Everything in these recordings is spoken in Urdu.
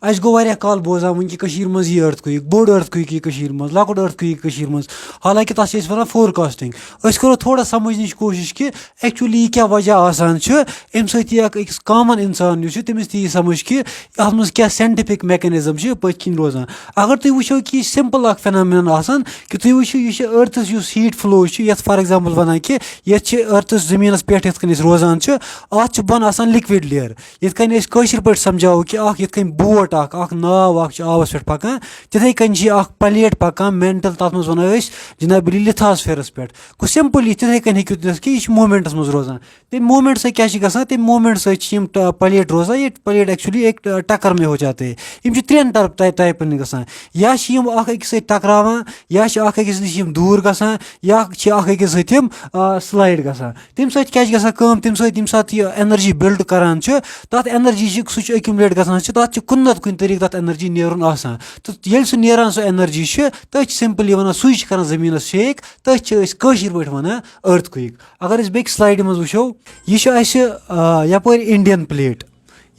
اس گو واریاہ کال بوزان ون کہ کشیر مز یہ ارتھ بوڑ ارتھ یہ کشیر مز لکٹ ارتھ کشیر مز حالانکہ تس چھِ ونان فورکاسٹنگ اس کرو تھوڑا سمجھنٕچ کوشش کہ ایکچولی یہ کیا وجہ آسان چھُ امہِ سۭتۍ یہِ اکھ أکِس کامن انسان یُس چھُ تٔمِس تہِ یی سمجھ کہ اتھ منٛز کیاہ ساینٹفک میکنزم چھُ پٔتۍ کِنۍ روزان اگر تُہۍ وٕچھو کہ یہِ چھِ سمپل اکھ فینامِنن آسان کہ تُہۍ وٕچھِو یہِ چھُ ارتھس یُس ہیٖٹ فلو چھُ یتھ فار ایگزامپل ونان کہ یتھ چھِ ارتھس زٔمیٖنس پٮ۪ٹھ یِتھ کٔنۍ أسۍ روزان چھِ اتھ چھُ بۄن آسان لِکوِڈ لیر یِتھ کٔنۍ أسۍ کٲشِر پٲٹھۍ سمجھاوو کہ اکھ یِتھ کٔنۍ بوٹ اکھ ناو اکھ چھِ آبس پٮ۪ٹھ پکان تِتھے کٔنۍ چھِ اکھ پلیٹ پکان مینٹل تتھ منٛز ونو أسۍ جناب علی لِتھاسفیرس پٮ۪ٹھ گوٚو سمپلی تِتھے کٔنۍ ہیٚکِو تُہۍ کہ یہِ چھُ موٗمینٹس منٛز روزان تمہِ موٗمینٹ سۭتۍ کیاہ چھِ گژھان تمہِ موٗمینٹ سۭتۍ چھِ یِم پلیٹ روزان یہ پلیٹ ایکچولی ایک ٹکر میں ہو جاتے یِم چھِ ترٛٮ۪ن ٹایپن گژھان یا چھِ یِم اکھ أکِس سۭتۍ ٹکراوان یا چھِ اکھ أکِس نِش یِم دوٗر گژھان یا چھِ اکھ أکِس سۭتۍ یِم سلایڈ گژھان تمہِ سۭتۍ کیاہ چھِ گژھان کٲم تمہِ سۭتۍ ییٚمہِ ساتہٕ یہِ اینرجی بِلڈ کران چھُ تتھ اینرجی چھِ سُہ چھُ ایکیوملیٹ گژھان چھُ تتھ چھُ کُنہِ نتہٕ کُنہِ طریٖقہٕ تتھ اینرجی نیرُن آسان تہٕ ییٚلہِ سُہ نیران سُہ اینرجی چھِ تٔتھۍ چھِ سمپلی ونان سُے چھِ کران زٔمیٖنس شیک تٔتھۍ چھِ أسۍ کٲشِر پٲٹھۍ ونان ارتھ اگر أسۍ بیٚکہِ سلایڈِ منٛز وٕچھو یہِ چھُ اَسہِ یپٲرۍ انڈین پلیٹ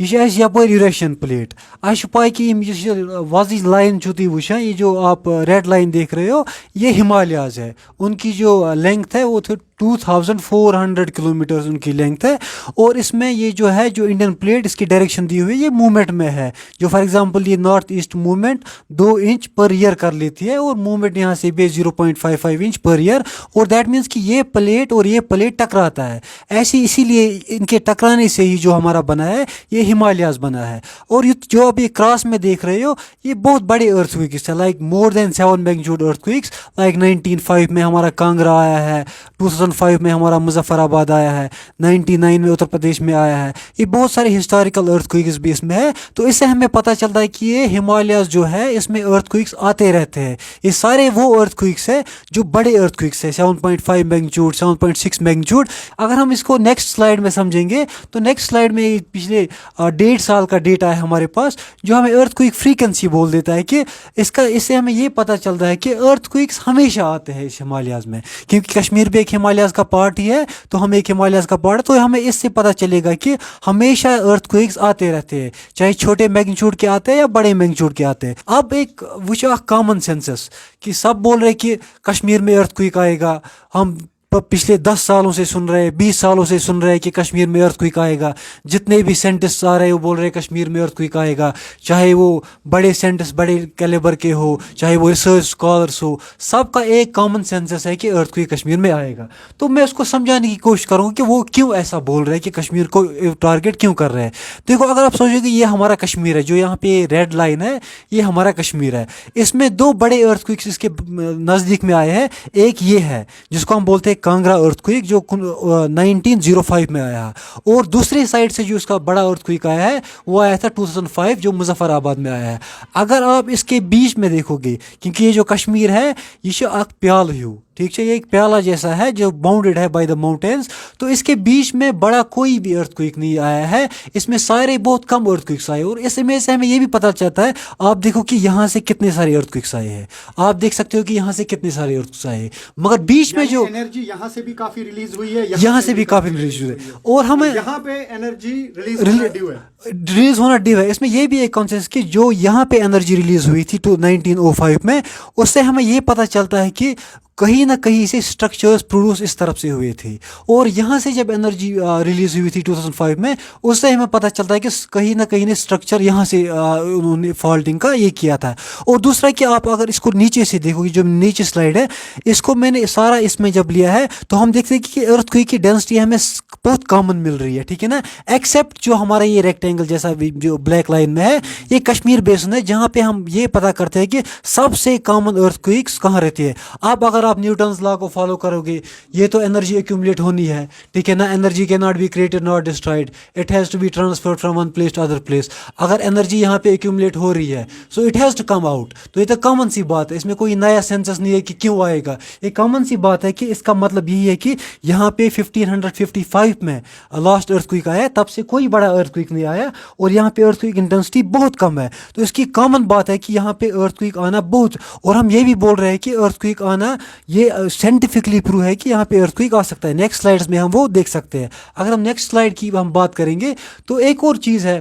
یہ چھِ اَسہِ یپٲرۍ یوٗریشین پلیٹ اَسہِ چھُ پاے کہ یِم یُس یہ وۄزٕج لائن چھو تُہۍ وٕچھان یہ جو آپ ریڈ لائن دیکھ رہے ہو یہ ہمالیاز ہے ان کی جو لینتھ ہے وہ 2400 کلومیٹرز ان کی لینتھ ہے اور اس میں یہ جو ہے جو انڈین پلیٹ اس کی ڈائریکشن دی ہوئی یہ موومنٹ میں ہے جو فار ایگزامپل یہ north east movement 2 inch per year کر لیتی ہے اور موومنٹ یہاں سے بھی 0.55 انچ پر ایئر اور دیٹ مینس کہ یہ پلیٹ اور یہ پلیٹ ٹکراتا ہے ایسی اسی لیے ان کے ٹکرانے سے ہی جو ہمارا بنا ہے یہ ہمالیاز بنا ہے اور جو اب یہ کراس میں دیکھ رہے ہو یہ بہت بڑے ارتھ کوئکس ہے لائک مور دین 7 میگنیچیوڈ ارتھ کوئکس لائک 1905 میں ہمارا کانگرا آیا ہے 2005 میں ہمارا مظفر آباد آیا ہے 99 میں اتر پردیش میں آیا ہے یہ بہت سارے ہسٹوریکل ارتھ کوئکس بھی اس میں ہے تو اس سے ہمیں پتہ چلتا ہے کہ یہ ہمالیاز جو ہے اس میں ارتھ کوئکس آتے رہتے ہیں یہ سارے وہ ارتھ کوئکس ہے جو بڑے ارتھ کوئکس ہے 7.5 میگنیچیوڈ 7.6 میگنیچیوڈ اگر ہم اس کو نیکسٹ سلائیڈ میں سمجھیں گے تو نیکسٹ سلائیڈ میں پچھلے 1.5 سال کا ڈیٹا ہے ہمارے پاس جو ہمیں ارتھ کوئک فریکوینسی بول دیتا ہے کہ اس سے ہمیں یہ پتہ چلتا ہے کہ ارتھ کوئکس ہمیشہ آتے ہیں اس ہمالیاز میں کیونکہ کشمیر بھی ایک ہمالیاز کا پارٹ ہی ہے تو ہم ایک ہمالیاز کا پارٹ ہے تو ہمیں اس سے پتہ چلے گا کہ ہمیشہ ارتھ کوئکس آتے رہتے ہیں چاہے چھوٹے میگنیچیوڈ کے آتے ہیں یا بڑے میگنیچیوڈ کے آتے ہیں اب ایک وچھو کامن سینسس کہ سب بول رہے کہ کشمیر میں ارتھ کوئک آئے گا ہم پچھلے 10 سالوں سے سن رہے 20 سالوں سے سن رہے کہ کشمیر میں ارتھ کوئک آئے گا جتنے بھی سائنٹسٹ آ رہے وہ بول رہے کشمیر میں ارتھ کوئک آئے گا چاہے وہ بڑے سائنٹسٹ بڑے کیلیبر کے ہو چاہے وہ ریسرچ اسکالرس ہو سب کا ایک کامن سینسس ہے کہ ارتھ کوئک کشمیر میں آئے گا تو میں اس کو سمجھانے کی کوشش کروں کہ وہ کیوں ایسا بول رہے ہیں کہ کشمیر کو ٹارگیٹ کیوں کر رہے ہیں دیکھو اگر آپ سوچو کہ یہ ہمارا کشمیر ہے جو یہاں پہ ریڈ لائن ہے یہ ہمارا کشمیر ہے اس میں 2 بڑے ارتھ کوئکس اس کے نزدیک میں آئے ہیں ایک یہ ہے جس کو ہم بولتے ہیں کانگرا ارتھ کوئک جو 1905 میں آیا اور دوسری سائڈ سے جو اس کا بڑا ارتھ کوئک آیا ہے وہ آیا تھا 2005 جو مظفر آباد میں آیا ہے اگر آپ اس کے بیچ میں دیکھو گے کیونکہ یہ جو کشمیر ہے یہ اک پیال ہیو ٹھیک ہے یہ ایک پیالہ جیسا ہے جو باؤنڈیڈ ہے بائی دا ماؤنٹینس تو اس کے بیچ میں بڑا کوئی بھی ارتھ کوئک نہیں آیا ہے اس میں سارے بہت کم ارتھ کوئکس آئے اور اس میں سے ہمیں یہ بھی پتہ چلتا ہے آپ دیکھو کہ یہاں سے کتنے سارے ارتھ کوئکس آئے ہیں آپ دیکھ سکتے ہو کہ یہاں سے کتنے سارے ارتھ کوئکس آئے ہیں مگر بیچ میں جو انرجی یہاں سے بھی کافی ریلیز ہوئی ہے یہاں سے بھی کافی ریلیز ہوئی ہے اور ہمیں یہاں پہ انرجی ریلیز ہونا ڈیو ہے اس میں یہ بھی ایک کانسیپٹ کہ جو یہاں پہ انرجی ریلیز ہوئی تھی 1905 میں اس سے ہمیں یہ پتہ چلتا ہے کہ کہیں نہ کہیں سے اسٹرکچرز پروڈیوس اس طرف سے ہوئے تھے اور یہاں سے جب انرجی ریلیز ہوئی تھی 2005 میں اس سے ہمیں پتہ چلتا ہے کہ کہیں نہ کہیں نے اسٹرکچر یہاں سے انہوں نے فالٹنگ کا یہ کیا تھا اور دوسرا کہ آپ اگر اس کو نیچے سے دیکھو گے جو نیچے سلائڈ ہے اس کو میں نے سارا اس میں جب لیا ہے تو ہم دیکھتے ہیں کہ ارتھ کوئک کی ڈینسٹی ہمیں بہت کامن مل رہی ہے ٹھیک ہے نا ایکسیپٹ جو ہمارا یہ ریکٹینگل جیسا جو بلیک لائن میں ہے یہ کشمیر بیسن ہے جہاں پہ ہم یہ پتہ کرتے ہیں کہ سب سے کامن ارتھ کوئکس کہاں رہتی ہے اب اگر آپ نیوٹنز لا کو فالو کرو گے یہ تو انرجی ایکیومولیٹ ہونی ہے ٹھیک ہے نا انرجی کی not be created not destroyed it has to be transferred from one place to other place اگر انرجی یہاں پہ ایکیومولیٹ ہو رہی ہے so it has to come out تو یہ تو کامن سی بات ہے اس میں کوئی نیا سینسس نہیں ہے کہ کیوں آئے گا یہ کامن سی بات ہے کہ اس کا مطلب یہی ہے کہ یہاں پہ 1555 میں لاسٹ ارتھ کوئک آیا تب سے کوئی بڑا ارتھ کوئک نہیں آیا اور یہاں پہ ارتھ کوئک انٹینسٹی بہت کم ہے تو اس کی کامن بات ہے کہ یہاں پہ ارتھ کوئک آنا بہت اور ہم یہ بھی بول رہے ہیں کہ ارتھ کوئک آنا یہ سائنٹیفکلی پروو ہے کہ یہاں پہ ارتھ کوئک آ سکتا ہے نیکسٹ سلائڈس میں ہم وہ دیکھ سکتے ہیں اگر ہم نیکسٹ سلائڈ کی ہم بات کریں گے تو ایک اور چیز ہے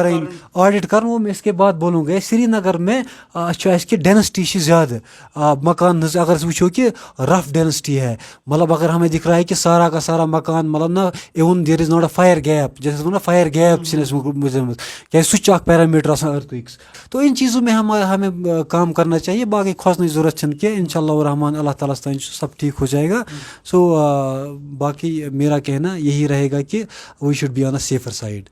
کریں آڈٹ کرن وہ میں اس کے بعد بولوں گا سری نگر میں اس کی ڈینسٹی زیادہ مکان اگر وچھو کہ رف ڈینسٹی ہے مطلب اگر ہمیں دکھ رہا ہے کہ سارا کا سارا مکان مطلب نا even there is not a fire gap جیسے نا فائر گیپ کیا سہ پیرامیٹر آسان ارتھکوکس تو ان چیزوں میں ہمیں کام کرنا چاہیے باقی کھوسنے ضرورت چھن کہ انشاءاللہ الرحمن اللہ تعالیٰ تان سب ٹھیک ہو جائے گا سو باقی میرا کہنا یہی رہے گا کہ we should be on a safer side.